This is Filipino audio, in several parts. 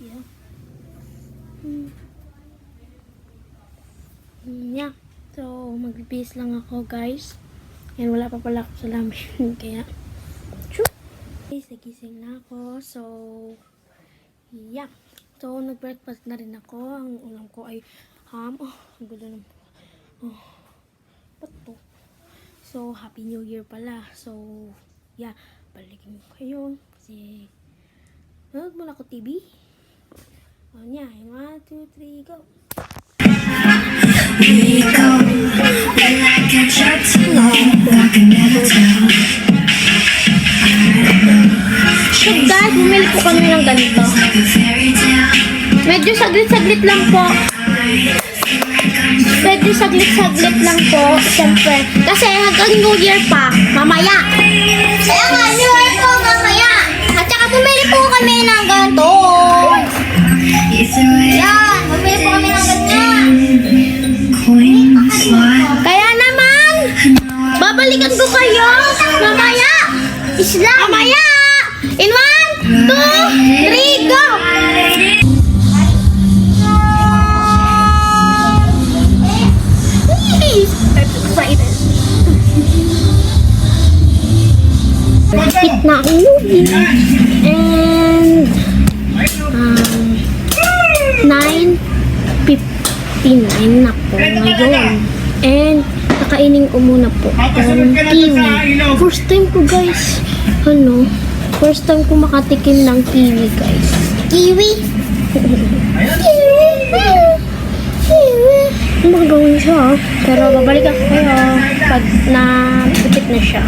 Yeah. Yeah. So, magbibihis lang ako, guys. And wala pa pala ako sa lamin. Kaya, guys, nagising na ako. So, yeah. So, nag-breakfast na rin ako. Ang ulam ko ay ham. Oh, ang gulo naman. Oh, ba't to? So, Happy New Year pala. So, yeah. Balikin ko kayo. Kasi, nanood muna ako TV. O, yeah. 1, 2, 3, go. We go, we like a trip to love, I can never tell. So guys, bumili po kami ng ganito. Like a fairy tale. Medyo saglit-saglit lang po. Medyo saglit-saglit lang po. Siyempre. Kasi hanggang New Year pa. Mamaya. Kaya nga, New Year po mamaya. At saka bumili po kami ng ganito. It's a way Yan. Bumili po kami ng ganyan. coins, what? Kaya naman, babalikan ko kayo mamaya. Isla. Mamaya. In 1, 2, 3, go! Excited. Hit na ang movie. And 9:59 na po ngayon. And nakainin ko muna po ang kiwi. First time ko, guys. First time ko makatikim ng kiwi, guys. Kiwi? Kiwi. Magagawin siya, pero babalik ako kayo pag na-tipit na siya.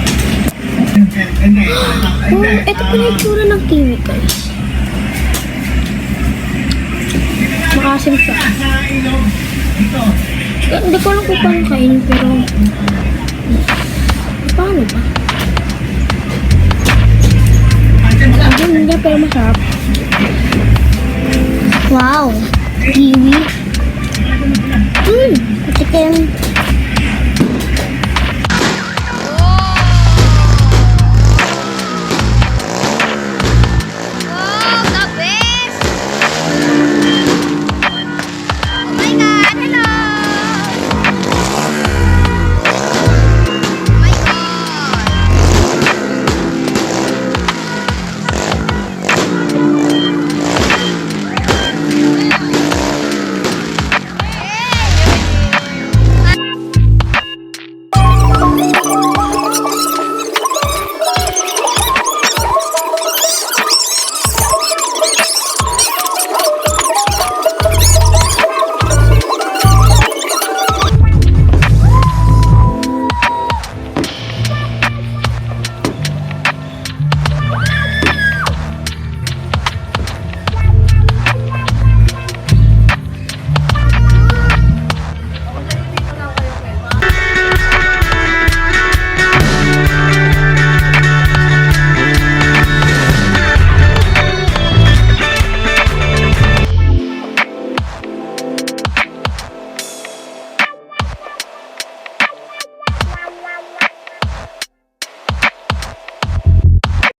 Oh, ito pala yung tsura ng kiwi, guys. Makasim siya. Hindi ko alam kung paano kainin, pero paano ba? Hindi, pero masarap. Wow! Kiwi. Chicken.